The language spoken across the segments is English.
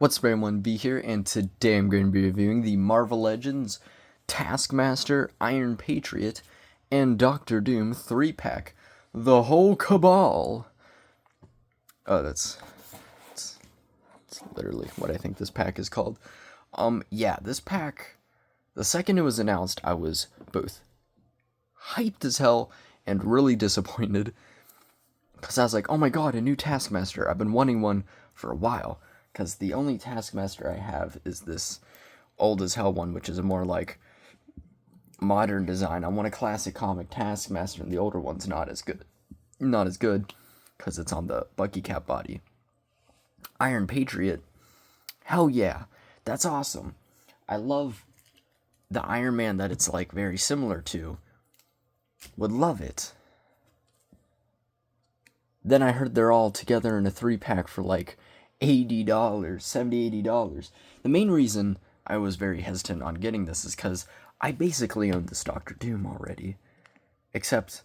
What's up everyone, B here, and today I'm going to be reviewing the Marvel Legends Taskmaster, Iron Patriot, and Doctor Doom 3-pack. The whole Cabal! Oh, that's literally what I think this pack is called. Yeah, this pack, the second it was announced, I was both hyped as hell and really disappointed. Because I was like, oh my god, a new Taskmaster. I've been wanting one for a while. Because the only Taskmaster I have is this old as hell one, which is a more like modern design. I want a classic comic Taskmaster, and the older one's not as good. Not as good, because it's on the Bucky Cap body. Iron Patriot, hell yeah, that's awesome. I love the Iron Man that it's like very similar to. Would love it. Then I heard they're all together in a 3-pack for like $80, $70, $80. The main reason I was very hesitant on getting this is because I basically own this Doctor Doom already. Except,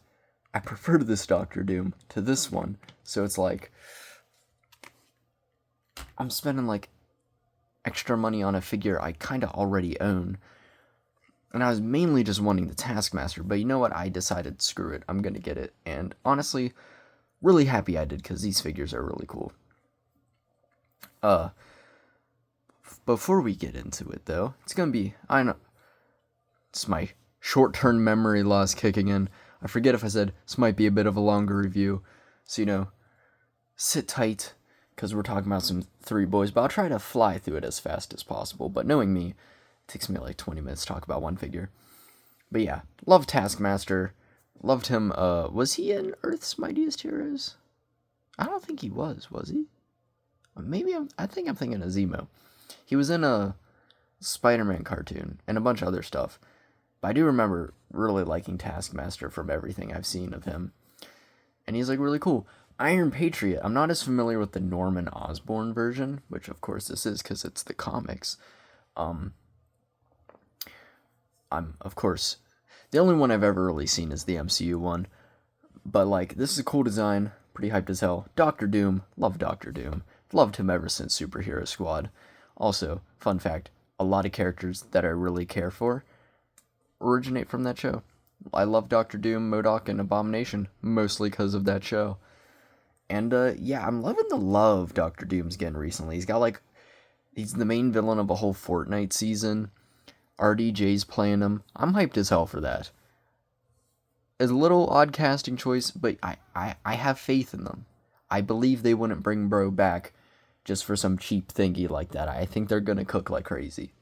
I prefer this Doctor Doom to this one. So it's like, I'm spending like extra money on a figure I kind of already own. And I was mainly just wanting the Taskmaster, but you know what? I decided, screw it, I'm gonna get it. And honestly, really happy I did, because these figures are really cool. Before we get into it, though, it's gonna be, I know, it's my short-term memory loss kicking in. I forget if I said this might be a bit of a longer review, so, sit tight, because we're talking about some 3 boys, but I'll try to fly through it as fast as possible. But knowing me, it takes me like 20 minutes to talk about one figure. But yeah, love Taskmaster. Loved him. Was he in Earth's Mightiest Heroes? I don't think he was he? Maybe I think I'm thinking of Zemo. He was in a Spider-Man cartoon and a bunch of other stuff. But I do remember really liking Taskmaster from everything I've seen of him. And he's like really cool. Iron Patriot. I'm not as familiar with the Norman Osborn version, which of course this is because it's the comics. I'm of course the only one I've ever really seen is the MCU one. But like, this is a cool design, pretty hyped as hell. Doctor Doom, love Doctor Doom. Loved him ever since Superhero Squad. Also, fun fact, a lot of characters that I really care for originate from that show. I love Doctor Doom, MODOK, and Abomination, mostly because of that show. And yeah, I'm loving the love Doctor Doom's getting recently. He's got like, he's the main villain of a whole Fortnite season. RDJ's playing him. I'm hyped as hell for that. It's a little odd casting choice, but I have faith in them. I believe they wouldn't bring Bro back just for some cheap thingy like that. I think they're gonna cook like crazy.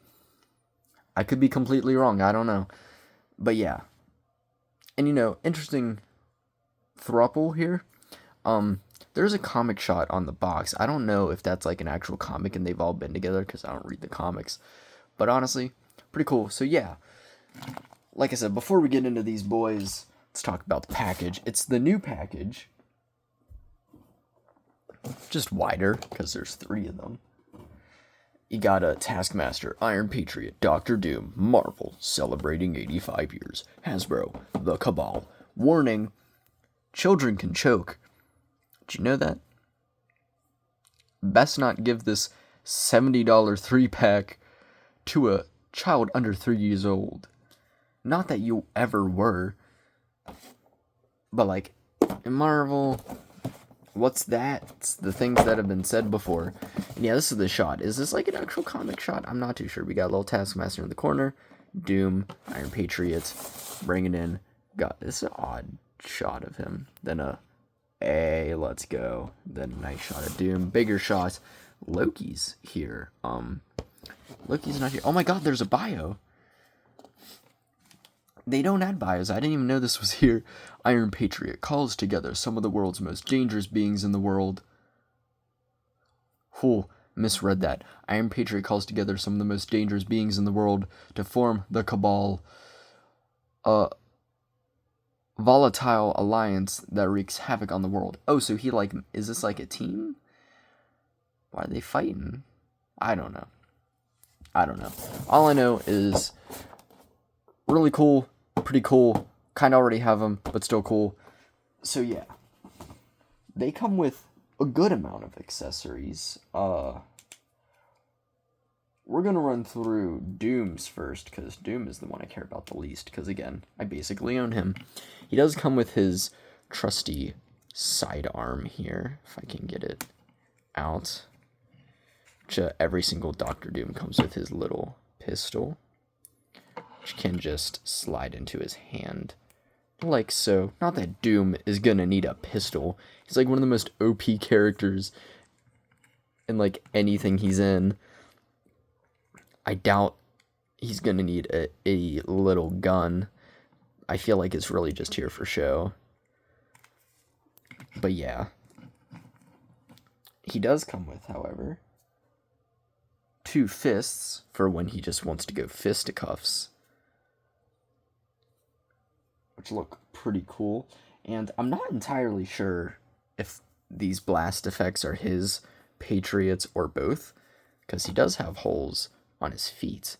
I could be completely wrong, I don't know. But yeah. And interesting throuple here. There's a comic shot on the box. I don't know if that's like an actual comic and they've all been together because I don't read the comics. But honestly, pretty cool. So yeah, like I said, before we get into these boys, let's talk about the package. It's the new package, just wider because there's 3 of them. You got a Taskmaster, Iron Patriot, Doctor Doom, Marvel, celebrating 85 years, Hasbro, the Cabal. Warning, children can choke. Did you know that? Best not give this $70 3-pack to a child under 3 years old. Not that you ever were, but like, in Marvel, what's that? It's the things that have been said before. And yeah, this is the shot. Is this like an actual comic shot? I'm not too sure. We got a little Taskmaster in the corner, Doom, Iron Patriot, bringing in, got this odd shot of him, then hey, let's go, then a nice shot of Doom, bigger shot, Loki's here, Loki's not here. Oh my god, there's a bio. They don't add bios. I didn't even know this was here. Iron Patriot calls together some of the world's most dangerous beings in the world. Misread that. Iron Patriot calls together some of the most dangerous beings in the world to form the Cabal. A volatile alliance that wreaks havoc on the world. Oh, so he like, is this like a team? Why are they fighting? I don't know. All I know is really cool, pretty cool, kind of already have them, but still cool. So yeah, they come with a good amount of accessories. we're going to run through Doom's first, because Doom is the one I care about the least, because, again, I basically own him. He does come with his trusty sidearm here, if I can get it out. Which, every single Doctor Doom comes with his little pistol, which can just slide into his hand, like so. Not that Doom is going to need a pistol. He's, like, one of the most OP characters in, like, anything he's in. I doubt he's going to need a little gun. I feel like it's really just here for show. But yeah. He does come with, however, 2 fists for when he just wants to go fisticuffs, which look pretty cool. And I'm not entirely sure if these blast effects are his patriots or both, because he does have holes on his feet,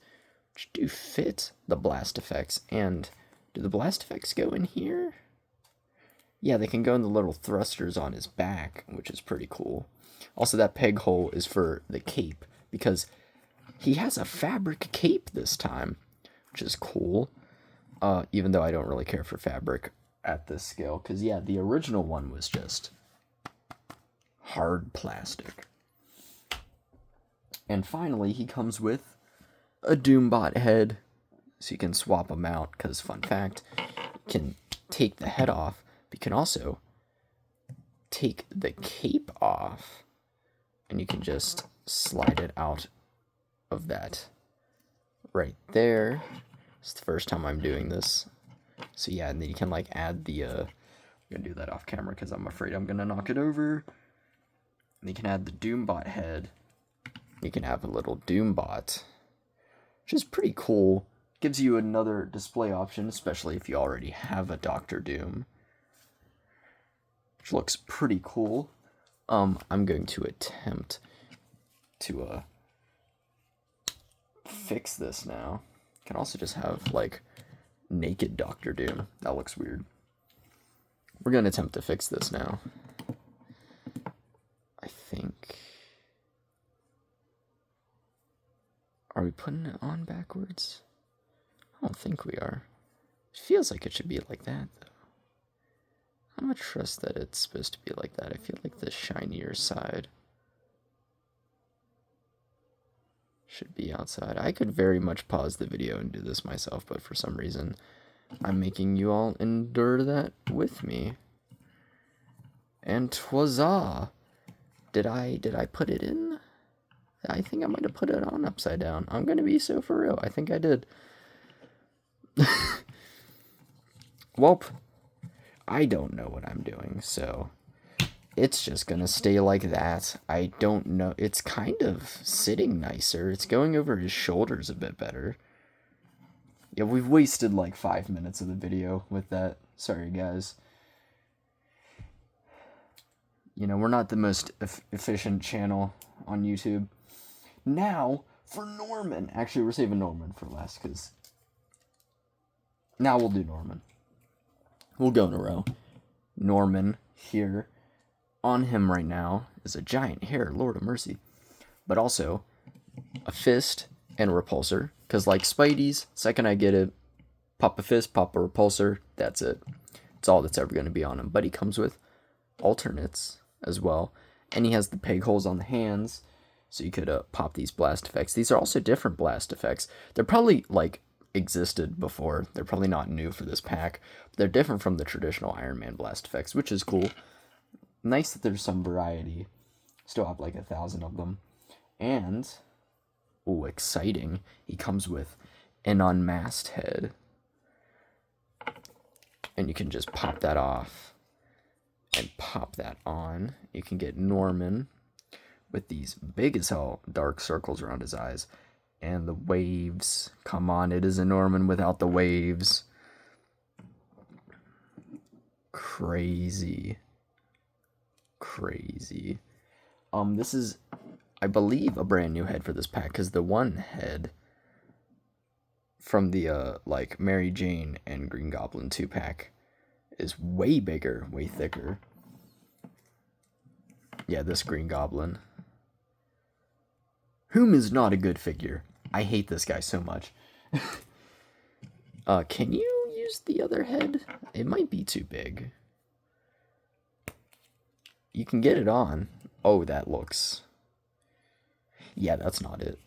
which do fit the blast effects. And do the blast effects go in here? Yeah, they can go in the little thrusters on his back, which is pretty cool. Also, that peg hole is for the cape, because he has a fabric cape this time, which is cool. Even though I don't really care for fabric at this scale, because yeah, the original one was just hard plastic. And finally, he comes with a Doombot head, so you can swap them out, because, fun fact, you can take the head off, but you can also take the cape off, and you can just slide it out of that right there. It's the first time I'm doing this. So yeah, and then you can, like, add the, I'm gonna do that off camera, because I'm afraid I'm gonna knock it over. And you can add the Doombot head. You can have a little Doombot, which is pretty cool. Gives you another display option, especially if you already have a Doctor Doom, which looks pretty cool. I'm going to attempt to fix this now. You can also just have, like, naked Doctor Doom. That looks weird. We're gonna attempt to fix this now. I think. Are we putting it on backwards? I don't think we are. It feels like it should be like that, though. I'm not trust that it's supposed to be like that. I feel like the shinier side should be outside. I could very much pause the video and do this myself, but for some reason, I'm making you all endure that with me. And twaza! Did I put it in? I think I might have put it on upside down. I'm gonna be so for real. I think I did. Welp, I don't know what I'm doing, so it's just gonna stay like that. I don't know. It's kind of sitting nicer. It's going over his shoulders a bit better. Yeah, we've wasted like 5 minutes of the video with that. Sorry, guys. You know, we're not the most efficient channel on YouTube. Now, for Norman. Actually, we're saving Norman for last, because now we'll do Norman. We'll go in a row. Norman here. On him right now is a giant hair, Lord of mercy. But also a fist and a repulsor. Because like Spidey's, second I get it, pop a fist, pop a repulsor, that's it. It's all that's ever going to be on him. But he comes with alternates as well. And he has the peg holes on the hands, so you could pop these blast effects. These are also different blast effects. They're probably, like, existed before. They're probably not new for this pack. But they're different from the traditional Iron Man blast effects, which is cool. Nice that there's some variety. Still have like 1,000 of them. And, ooh, exciting, he comes with an unmasked head. And you can just pop that off and pop that on. You can get Norman with these big as hell dark circles around his eyes. And the waves. Come on, it is a Norman without the waves. Crazy. Crazy. This is, I believe, a brand new head for this pack, because the one head from the, like, Mary Jane and Green Goblin 2-pack is way bigger, way thicker. Yeah, this Green Goblin. Whom is not a good figure. I hate this guy so much. Can you use the other head? It might be too big. You can get it on. Oh, that looks... Yeah, that's not it.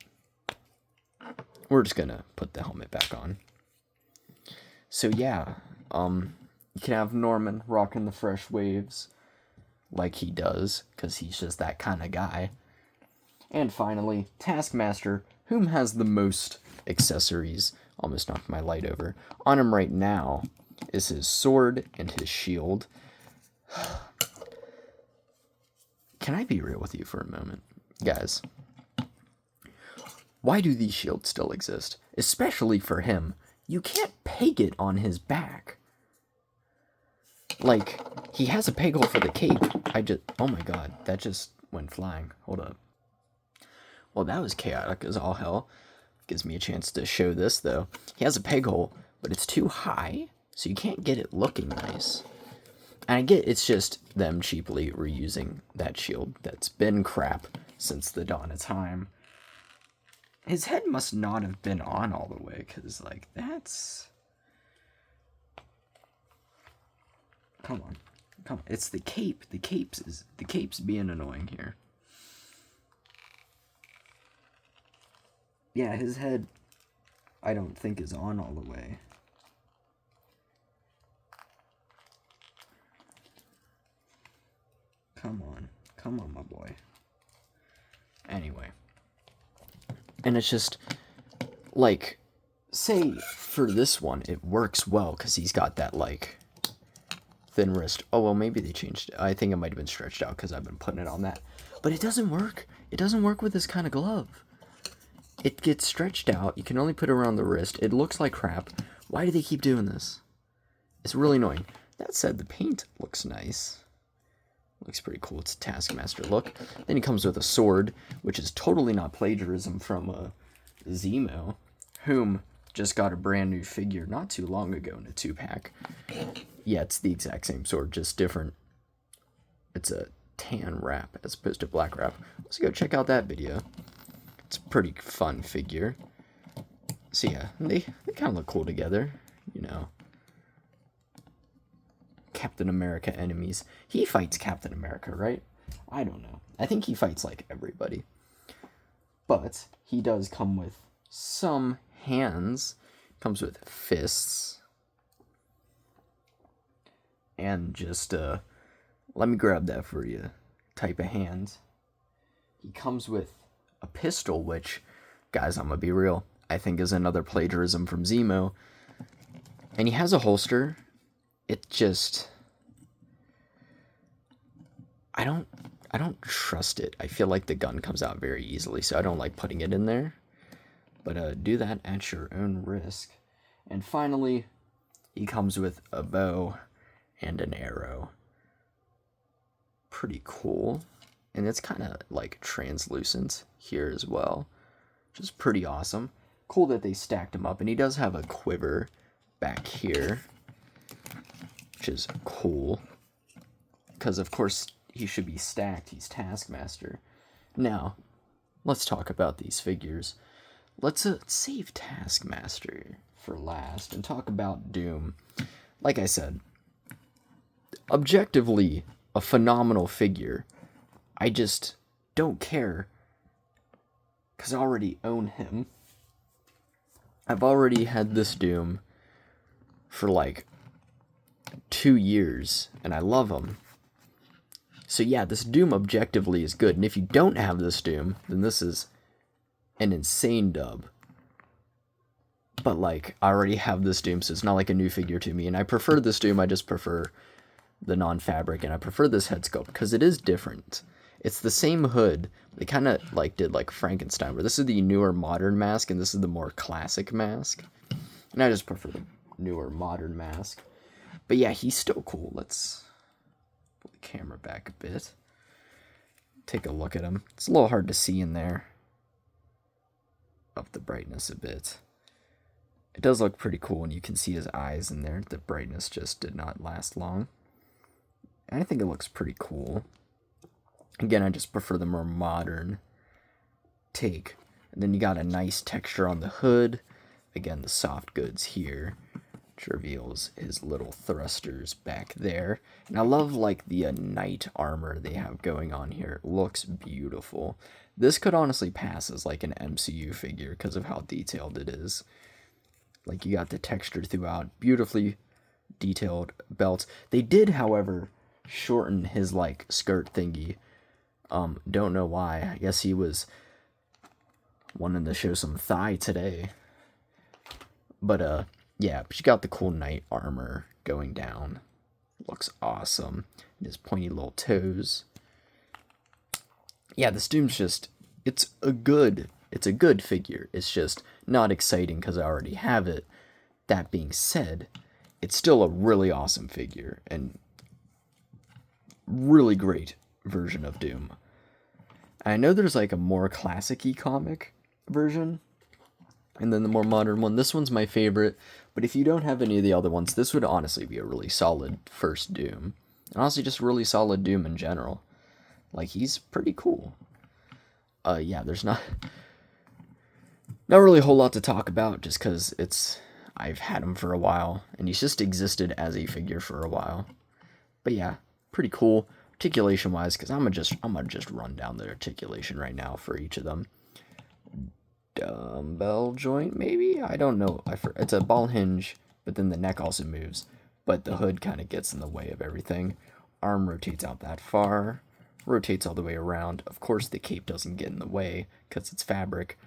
We're just gonna put the helmet back on. So yeah, you can have Norman rocking the fresh waves like he does, because he's just that kind of guy. And finally, Taskmaster, whom has the most accessories, almost knocked my light over. On him right now is his sword and his shield. Can I be real with you for a moment? Guys, why do these shields still exist? Especially for him. You can't peg it on his back. Like, he has a peg hole for the cape. Oh my god, that just went flying. Hold up. Well, that was chaotic as all hell. Gives me a chance to show this, though. He has a peg hole, but it's too high, so you can't get it looking nice. And I get it's just them cheaply reusing that shield that's been crap since the dawn of time. His head must not have been on all the way, because, like, that's... Come on. It's the cape. The cape's being annoying here. Yeah, his head, I don't think is on all the way. Come on, my boy. Anyway. And it's just, like, say for this one, it works well, because he's got that, like, thin wrist. Oh, well, maybe they changed it. I think it might have been stretched out, because I've been putting it on that. But it doesn't work. It doesn't work with this kind of glove. It gets stretched out. You can only put it around the wrist. It looks like crap. Why do they keep doing this? It's really annoying. That said, the paint looks nice. Looks pretty cool. It's a Taskmaster look. Then he comes with a sword, which is totally not plagiarism from Zemo, whom just got a brand new figure not too long ago in a 2-pack. Yeah, it's the exact same sword, just different. It's a tan wrap as opposed to black wrap. Let's go check out that video. It's a pretty fun figure. So yeah, they kind of look cool together, you know. Captain America enemies. He fights Captain America, right? I don't know. I think he fights like everybody. But he does come with some hands. Comes with fists. And just, let me grab that for you. Type of hands. He comes with a pistol, which, guys, I'm gonna be real, I think is another plagiarism from Zemo. And he has a holster. It just... I don't trust it. I feel like the gun comes out very easily, so I don't like putting it in there. But do that at your own risk. And finally, he comes with a bow and an arrow. Pretty cool. And it's kind of like translucent here as well, which is pretty awesome. Cool that they stacked him up. And he does have a quiver back here, which is cool. Because, of course, he should be stacked. He's Taskmaster. Now, let's talk about these figures. Let's save Taskmaster for last and talk about Doom. Like I said, objectively, a phenomenal figure. I just don't care, because I already own him. I've already had this Doom for like 2 years, and I love him. So yeah, this Doom objectively is good, and if you don't have this Doom, then this is an insane dub. But like, I already have this Doom, so it's not like a new figure to me, and I prefer this Doom. I just prefer the non-fabric, and I prefer this head sculpt, because it is different. It's the same hood. They kind of like did like Frankenstein, where this is the newer modern mask, and this is the more classic mask. And I just prefer the newer modern mask. But yeah, he's still cool. Let's pull the camera back a bit. Take a look at him. It's a little hard to see in there. Up the brightness a bit. It does look pretty cool, and you can see his eyes in there. The brightness just did not last long. And I think it looks pretty cool. Again, I just prefer the more modern take. And then you got a nice texture on the hood. Again, the soft goods here, which reveals his little thrusters back there. And I love like the knight armor they have going on here. It looks beautiful. This could honestly pass as like an MCU figure because of how detailed it is. Like you got the texture throughout, beautifully detailed belts. They did, however, shorten his like skirt thingy. Don't know why. I guess he was wanting to show some thigh today. But yeah, but you got the cool knight armor going down. Looks awesome. And his pointy little toes. Yeah, this Doom's just, it's a good figure. It's just not exciting because I already have it. That being said, it's still a really awesome figure and really great version of Doom. I know there's like a more classic-y comic version and then the more modern one. This one's my favorite, but if you don't have any of the other ones, this would honestly be a really solid first Doom. And honestly, just really solid Doom in general. Like, he's pretty cool. Yeah, there's not really a whole lot to talk about, just because I've had him for a while, and he's just existed as a figure for a while. But yeah, pretty cool articulation wise, because I'm gonna just run down the articulation right now for each of them. Dumbbell joint, maybe? I don't know. It's a ball hinge, but then the neck also moves, but the hood kind of gets in the way of everything. Arm rotates out that far, rotates all the way around. Of course, the cape doesn't get in the way because it's fabric.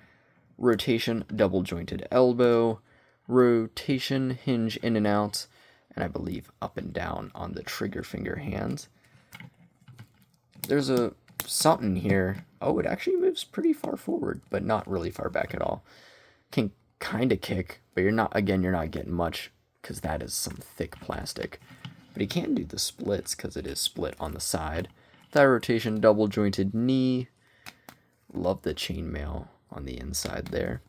Rotation, double jointed elbow. Rotation, hinge in and out, and I believe up and down on the trigger finger hands. There's a something here. Oh, it actually moves pretty far forward, but not really far back at all. Can kind of kick, but you're not getting much because that is some thick plastic. But he can do the splits because it is split on the side. Thigh rotation, double jointed knee. Love the chainmail on the inside there.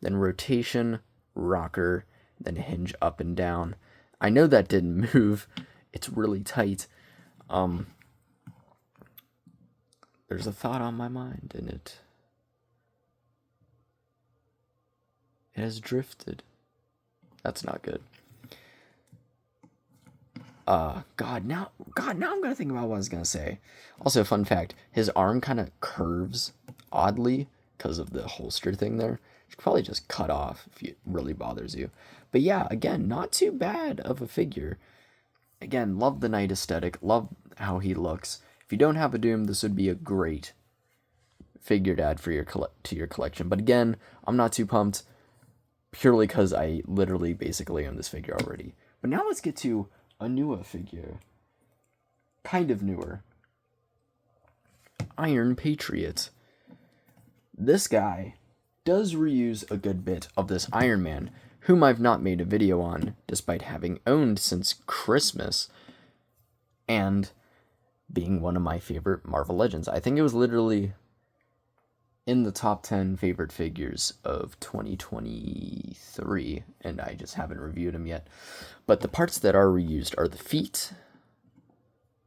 Then rotation, rocker, then hinge up and down. I know that didn't move. It's really tight. There's a thought on my mind, and it has drifted. That's not good. God, now I'm gonna think about what I was gonna say. Also, fun fact: his arm kind of curves oddly because of the holster thing there. You could probably just cut off if it really bothers you. But yeah, again, not too bad of a figure. Again, love the knight aesthetic. Love how he looks. If you don't have a Doom, this would be a great figure to add for your collection. But again, I'm not too pumped purely because I literally basically own this figure already. But now let's get to a newer figure. Kind of newer. Iron Patriot. This guy does reuse a good bit of this Iron Man, whom I've not made a video on, despite having owned since Christmas, and being one of my favorite Marvel Legends. I think it was literally in the top 10 favorite figures of 2023, and I just haven't reviewed them yet. But the parts that are reused are the feet,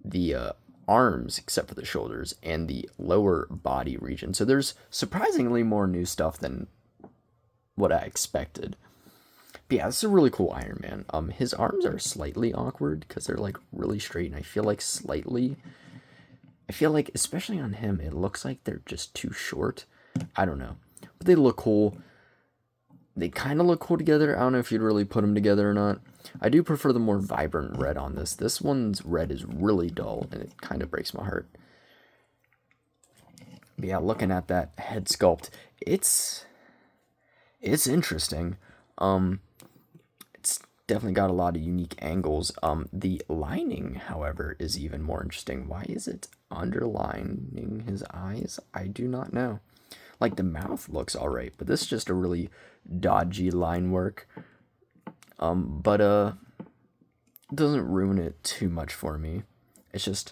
the arms, except for the shoulders, and the lower body region. So there's surprisingly more new stuff than what I expected. But yeah, this is a really cool Iron Man. His arms are slightly awkward because they're like really straight, and I feel like especially on him, it looks like they're just too short. I don't know, but they look cool. They kind of look cool together. I don't know if you'd really put them together or not. I do prefer the more vibrant red on this. This one's red is really dull, and it kind of breaks my heart. But yeah, looking at that head sculpt, it's interesting. It's definitely got a lot of unique angles. The lining, however, is even more interesting. Why is it underlining his eyes? I do not know. Like, the mouth looks alright, but this is just a really dodgy line work. But it doesn't ruin it too much for me. It's just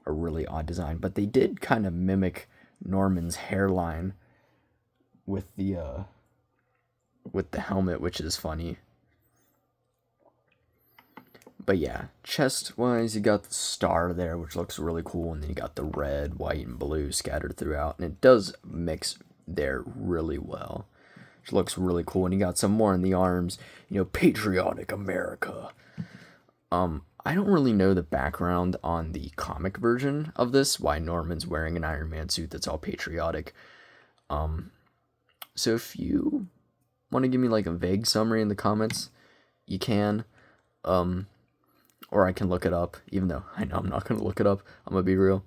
a really odd design. But they did kind of mimic Norman's hairline with the helmet, which is funny. But yeah, chest-wise, you got the star there, which looks really cool, and then you got the red, white, and blue scattered throughout, and it does mix there really well. Which looks really cool. And you got some more in the arms. Patriotic America. I don't really know the background on the comic version of this, why Norman's wearing an Iron Man suit that's all patriotic. So if you want to give me like a vague summary in the comments, you can. Or I can look it up, even though I know I'm not going to look it up. I'm going to be real.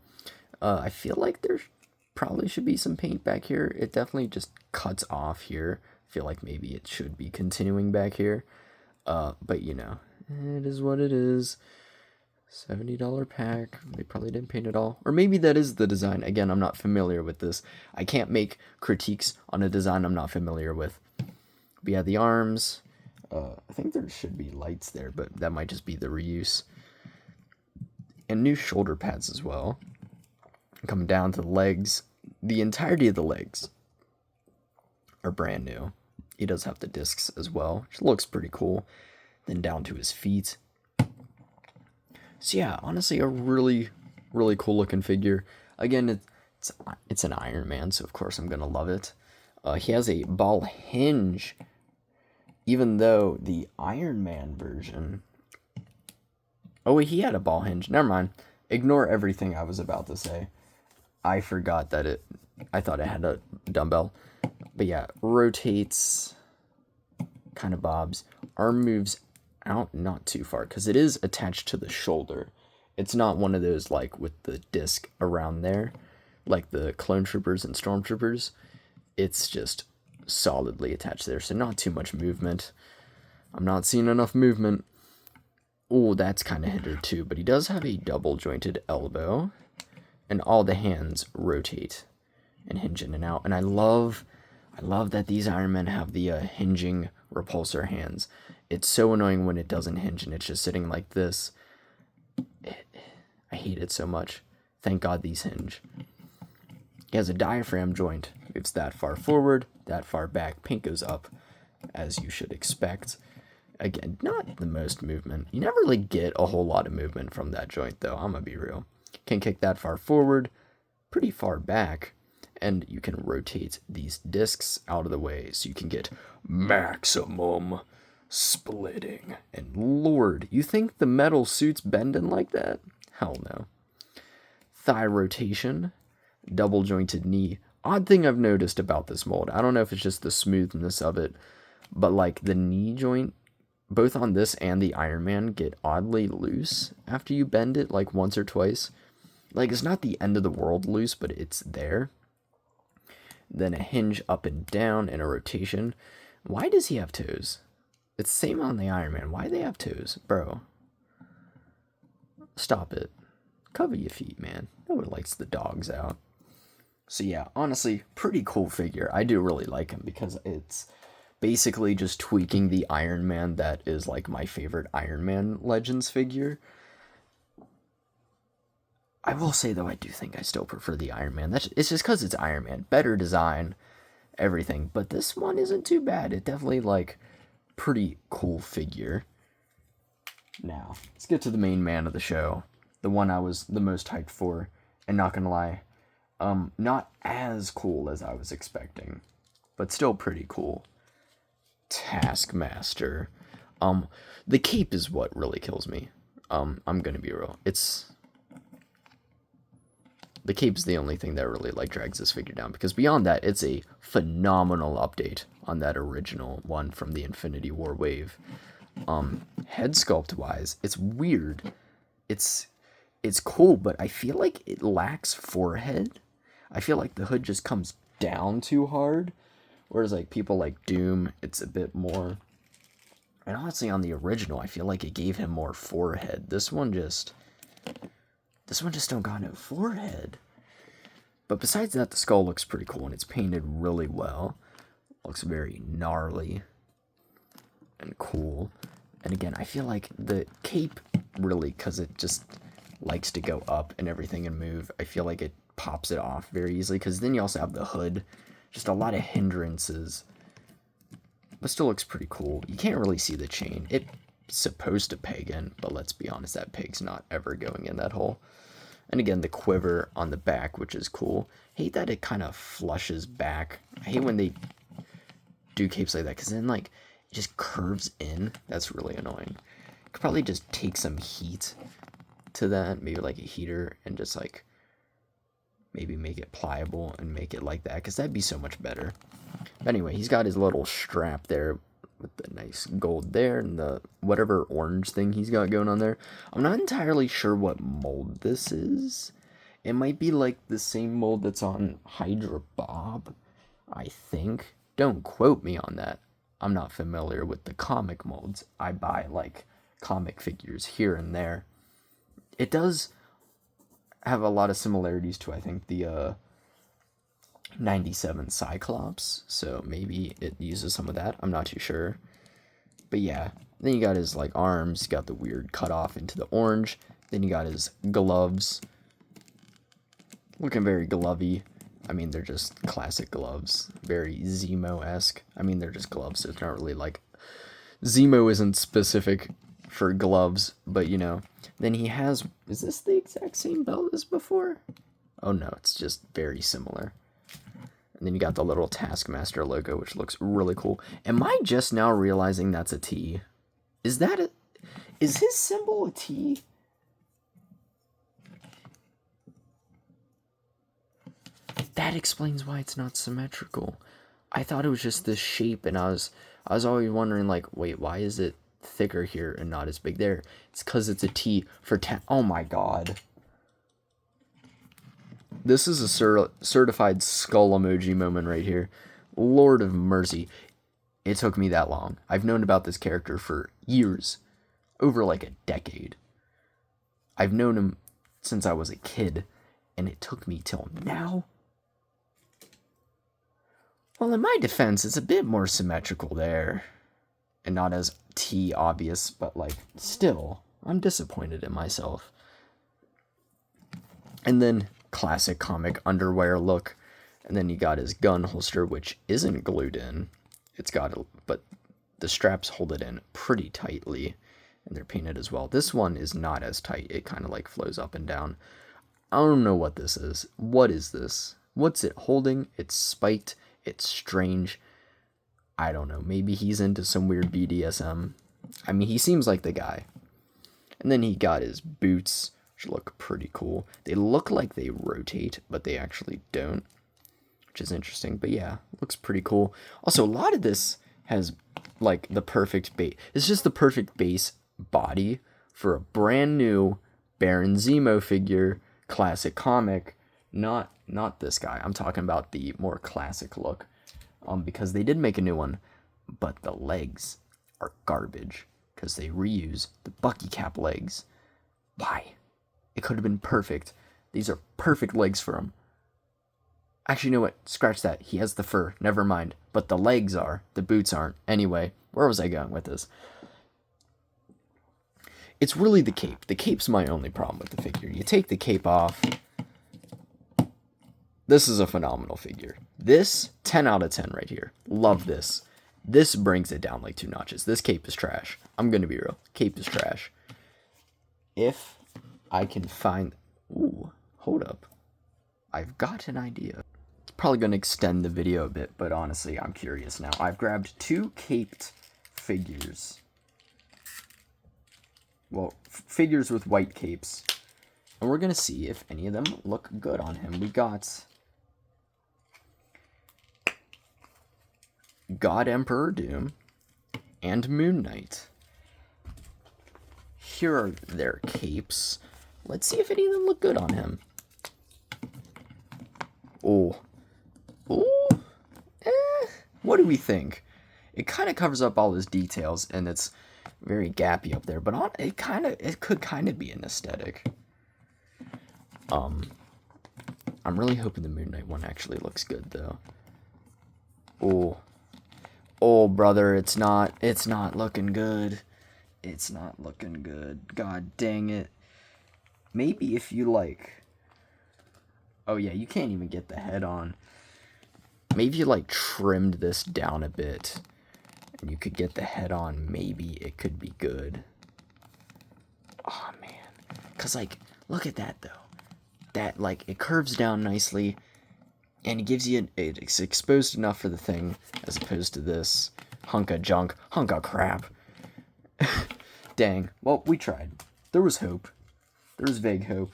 I feel like there probably should be some paint back here. It definitely just cuts off here. I feel like maybe it should be continuing back here. But it is what it is. $70 pack. They probably didn't paint it all. Or maybe that is the design. Again, I'm not familiar with this. I can't make critiques on a design I'm not familiar with. But yeah, the arms. I think there should be lights there, but that might just be the reuse. And new shoulder pads as well. Coming down to the legs. The entirety of the legs are brand new. He does have the discs as well, which looks pretty cool. Then down to his feet. So yeah, honestly, a really, really cool looking figure. Again, it's an Iron Man, so of course I'm gonna love it. He has a ball hinge, even though the Iron Man version. Oh wait, he had a ball hinge. Never mind. Ignore everything I was about to say. I forgot that I thought it had a dumbbell. But yeah, rotates, kind of bobs. Arm moves out not too far because it is attached to the shoulder. It's not one of those like with the disc around there, like the clone troopers and stormtroopers. It's just solidly attached there, so not too much movement. I'm not seeing enough movement. Oh, that's kind of hindered too, but he does have a double jointed elbow, and all the hands rotate and hinge in and out. And I love that these Iron Men have the hinging repulsor hands. It's so annoying when it doesn't hinge and it's just sitting like this. I hate it so much. Thank God these hinge. He has a diaphragm joint. Moves that far forward, that far back. Paint goes up, as you should expect. Again, not the most movement. You never really get a whole lot of movement from that joint, though. I'm gonna be real. Can kick that far forward, pretty far back, and you can rotate these discs out of the way so you can get maximum splitting. And Lord, you think the metal suit's bending like that? Hell no. Thigh rotation, double jointed knee. Odd thing I've noticed about this mold. I don't know if it's just the smoothness of it, but like the knee joint, both on this and the Iron Man, get oddly loose after you bend it like once or twice. Like it's not the end of the world loose, but it's there. Then a hinge up and down and a rotation. Why does he have toes? It's the same on the Iron Man. Why do they have toes? Bro. Stop it. Cover your feet, man. No one likes the dogs out. So yeah, honestly, pretty cool figure. I do really like him because it's basically just tweaking the Iron Man that is like my favorite Iron Man Legends figure. I will say though, I do think I still prefer the Iron Man. It's just because it's Iron Man. Better design, everything. But this one isn't too bad. It definitely like pretty cool figure. Now, let's get to the main man of the show. The one I was the most hyped for. And not gonna lie, not as cool as I was expecting. But still pretty cool. Taskmaster. The cape is what really kills me. I'm gonna be real. The cape's the only thing that really like drags this figure down, because beyond that, it's a phenomenal update on that original one from the Infinity War wave. Head sculpt wise, it's weird. It's cool, but I feel like it lacks forehead. I feel like the hood just comes down too hard, whereas like people like Doom, it's a bit more. And honestly, on the original, I feel like it gave him more forehead. This one just don't got no forehead. But besides that, the skull looks pretty cool, and it's painted really well. Looks very gnarly and cool. And again, I feel like the cape really, because it just likes to go up and everything and move, I feel like it pops it off very easily, because then you also have the hood. Just a lot of hindrances. But still looks pretty cool. You can't really see the chain. It's supposed to peg in, but let's be honest, that peg's not ever going in that hole. And again, the quiver on the back, which is cool. Hate that it kind of flushes back. I hate when they do capes like that, because then, like, it just curves in. That's really annoying. Could probably just take some heat to that, maybe like a heater, and just, like, maybe make it pliable and make it like that, because that'd be so much better. But anyway, he's got his little strap there with the nice gold there and the whatever orange thing he's got going on there. I'm not entirely sure what mold this is. It might be like the same mold that's on Hydra Bob, I think. Don't quote me on that. I'm not familiar with the comic molds. I buy, like, comic figures here and there. It does have a lot of similarities to, I think, the 97 Cyclops, so maybe it uses some of that. I'm not too sure. But yeah, then you got his, like, arms, got the weird cut off into the orange. Then you got his gloves. Looking very glovey. I mean, they're just classic gloves. Very Zemo-esque. I mean, they're just gloves, so it's not really like... Zemo isn't specific for gloves, but, you know. Then he has... Is this the exact same belt as before? Oh, no, it's just very similar. And then you got the little Taskmaster logo, which looks really cool. Am I just now realizing that's a T? Is that a... Is his symbol a T? That explains why it's not symmetrical. I thought it was just this shape, and I was always wondering, like, wait, why is it thicker here and not as big there? It's because it's a T for oh my god. This is a certified skull emoji moment right here. Lord of mercy. It took me that long. I've known about this character for years. Over like a decade. I've known him since I was a kid, and it took me till now. Well, in my defense, it's a bit more symmetrical there. And not as T obvious, but, like, still, I'm disappointed in myself. And then, classic comic underwear look. And then you got his gun holster, which isn't glued in. It's got, but the straps hold it in pretty tightly. And they're painted as well. This one is not as tight. It kind of, like, flows up and down. I don't know what this is. What is this? What's it holding? It's spiked. It's strange. I don't know. Maybe he's into some weird BDSM. I mean, he seems like the guy. And then he got his boots, which look pretty cool. They look like they rotate, but they actually don't, which is interesting. But yeah, looks pretty cool. Also, a lot of this has, like, the perfect base. It's just the perfect base body for a brand new Baron Zemo figure, classic comic. Not this guy. I'm talking about the more classic look. Because they did make a new one, but the legs are garbage because they reuse the Bucky Cap legs. Why? It could have been perfect. These are perfect legs for him. Actually, you know what? Scratch that. He has the fur. Never mind. But the legs are. The boots aren't. Anyway, where was I going with this? It's really the cape. The cape's my only problem with the figure. You take the cape off. This is a phenomenal figure. This, 10 out of 10 right here. Love this. This brings it down like 2 notches. This cape is trash. I'm going to be real. Cape is trash. If I can find... Ooh, hold up. I've got an idea. It's probably going to extend the video a bit, but honestly, I'm curious now. I've grabbed 2 caped figures. Well, figures with white capes. And we're going to see if any of them look good on him. We got... God Emperor Doom and Moon Knight. Here are their capes. Let's see if any of them look good on him. Oh. Oh. What do we think? It kind of covers up all his details, and it's very gappy up there, but it could kind of be an aesthetic. I'm really hoping the Moon Knight one actually looks good, though. Oh. Oh, brother, it's not looking good. It's not looking good. God dang it. Maybe if you, like... Oh, yeah, you can't even get the head on. Maybe you, like, trimmed this down a bit, and you could get the head on. Maybe it could be good. Oh, man. Because, like, look at that, though. that, like, it curves down nicely, and it gives you, it's exposed enough for the thing, as opposed to this hunk of junk, hunk of crap. Dang. Well, we tried. There was hope. There was vague hope.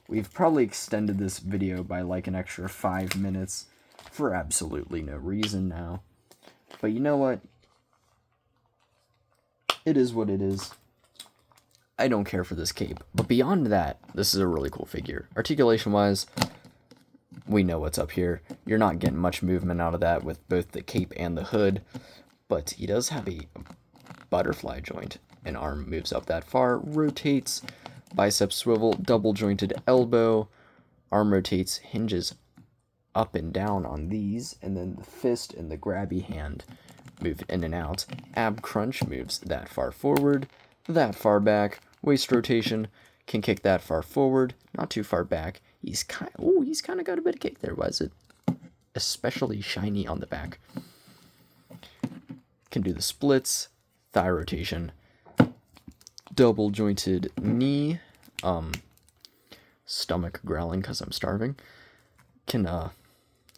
We've probably extended this video by like an extra 5 minutes for absolutely no reason now. But you know what? It is what it is. I don't care for this cape. But beyond that, this is a really cool figure. Articulation-wise, we know what's up here. You're not getting much movement out of that with both the cape and the hood. But he does have a butterfly joint. An arm moves up that far, rotates, bicep swivel, double jointed elbow, arm rotates, hinges up and down on these, and then the fist and the grabby hand move in and out. Ab crunch moves that far forward, that far back. Waist rotation can kick that far forward, not too far back. He's kind of got a bit of kick there. Why is it especially shiny on the back? Can do the splits, thigh rotation, double jointed knee, stomach growling because I'm starving. Can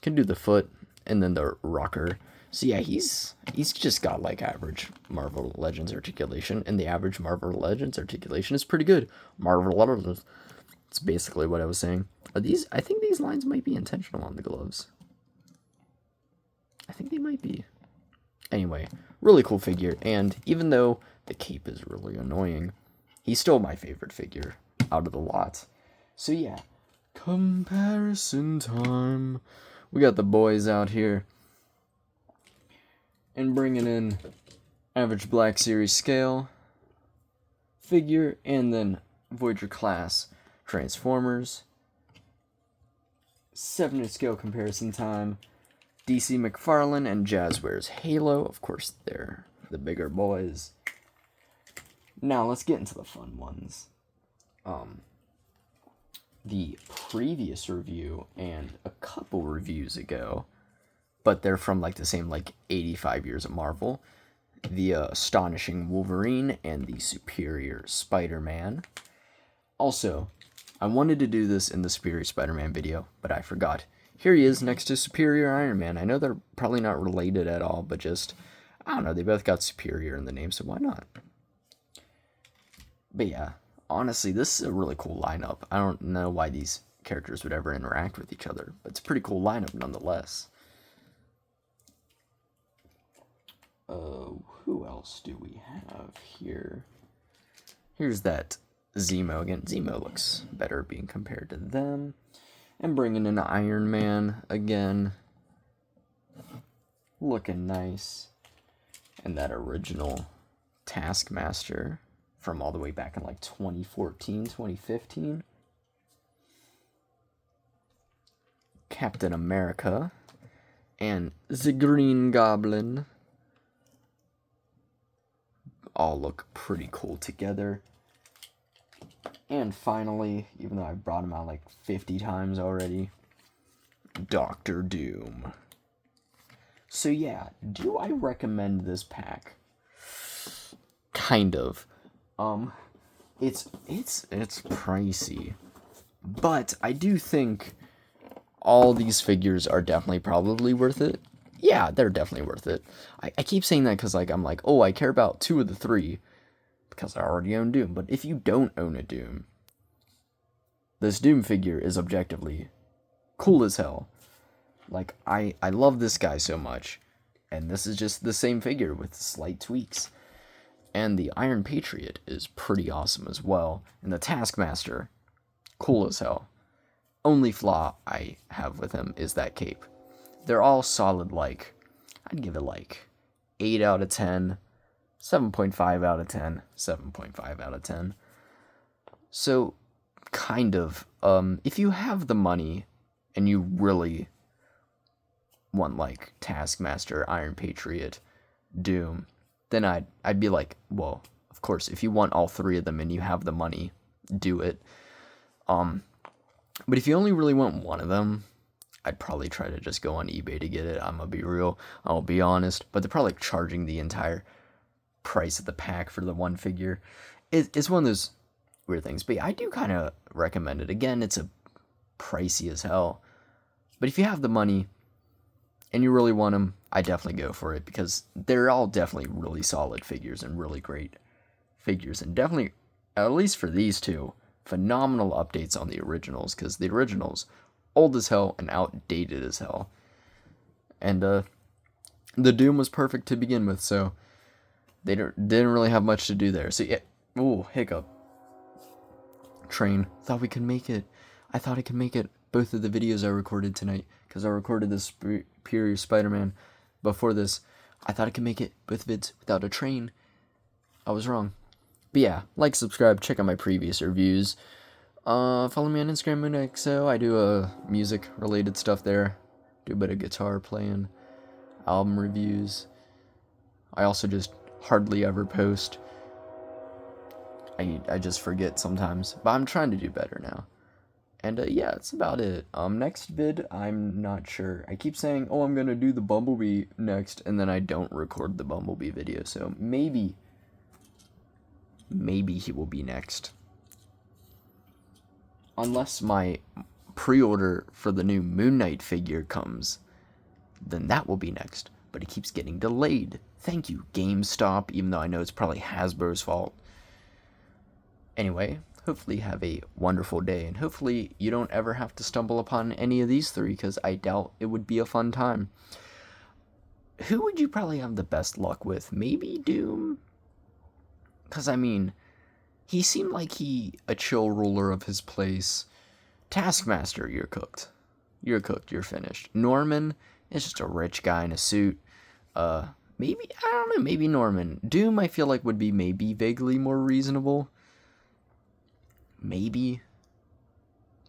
do the foot and then the rocker. So yeah, he's just got like average Marvel Legends articulation, and the average Marvel Legends articulation is pretty good. Marvel Legends. It's basically what I was saying. I think these lines might be intentional on the gloves. I think they might be. Anyway, really cool figure, and even though the cape is really annoying, he's still my favorite figure out of the lot. So yeah, comparison time. We got the boys out here. And bringing in average Black Series scale figure, and then Voyager class Transformers. 7-inch scale comparison time. DC McFarlane and Jazzwares Halo. Of course, they're the bigger boys. Now, let's get into the fun ones. The previous review and a couple reviews ago, but they're from like the same like 85 years of Marvel. The Astonishing Wolverine and the Superior Spider-Man. Also, I wanted to do this in the Superior Spider-Man video, but I forgot. Here he is next to Superior Iron Man. I know they're probably not related at all, but just, I don't know, they both got Superior in the name, so why not? But yeah, honestly, this is a really cool lineup. I don't know why these characters would ever interact with each other, but it's a pretty cool lineup nonetheless. Who else do we have here? Here's that Zemo again. Zemo looks better being compared to them. And bringing in Iron Man again. Looking nice. And that original Taskmaster from all the way back in like 2014, 2015. Captain America. And the Green Goblin. All look pretty cool together. And finally, even though I've brought him out like 50 times already, Doctor Doom. So yeah, do I recommend this pack? Kind of. It's pricey, but I do think all these figures are definitely probably worth it. Yeah, they're definitely worth it. I keep saying that because like I'm like, oh, I care about 2 of the 3 because I already own Doom. But if you don't own a Doom, this Doom figure is objectively cool as hell. Like, I love this guy so much. And this is just the same figure with slight tweaks. And the Iron Patriot is pretty awesome as well. And the Taskmaster, cool as hell. Only flaw I have with him is that cape. They're all solid, like, I'd give it like 8 out of 10, 7.5 out of 10, 7.5 out of 10. So, kind of, if you have the money and you really want like Taskmaster, Iron Patriot, Doom, then I'd be like, well, of course, if you want all 3 of them and you have the money, do it. But if you only really want one of them, I'd probably try to just go on eBay to get it. I'm gonna be real, I'll be honest, but they're probably charging the entire price of the pack for the one figure. It's one of those weird things, but yeah, I do kind of recommend it. Again, it's a pricey as hell. But if you have the money and you really want them, I definitely go for it, because they're all definitely really solid figures and really great figures. And definitely, at least for these two, phenomenal updates on the originals, because the originals, old as hell and outdated as hell. And the Doom was perfect to begin with, so they didn't really have much to do there. So yeah, ooh, hiccup. Train. Thought we could make it. I thought I could make it both of the videos I recorded tonight, because I recorded the Superior Spider-Man before this. I thought I could make it both vids without a train. I was wrong. But yeah, like, subscribe, check out my previous reviews. Follow me on Instagram, MoonXO. I do music related stuff there. Do a bit of guitar playing, album reviews. I also just hardly ever post. I just forget sometimes, but I'm trying to do better now. And yeah, that's about it. Next vid, I'm not sure. I keep saying, oh, I'm gonna do the Bumblebee next, and then I don't record the Bumblebee video. So maybe he will be next. Unless my pre-order for the new Moon Knight figure comes, then that will be next. But it keeps getting delayed. Thank you, GameStop, even though I know it's probably Hasbro's fault. Anyway, hopefully you have a wonderful day, and hopefully you don't ever have to stumble upon any of these three, because I doubt it would be a fun time. Who would you probably have the best luck with? Maybe Doom? Because, I mean, he seemed like a chill ruler of his place. Taskmaster, you're cooked. You're cooked, you're finished. Norman is just a rich guy in a suit. Maybe, I don't know, maybe Norman. Doom, I feel like, would be maybe vaguely more reasonable. Maybe.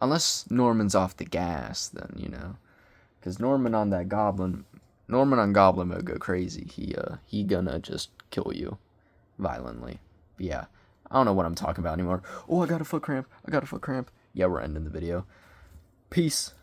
Unless Norman's off the gas, then, you know. Because Norman on Goblin mode go crazy. He gonna just kill you violently. But yeah, I don't know what I'm talking about anymore. Oh, I got a foot cramp. Yeah, we're ending the video. Peace.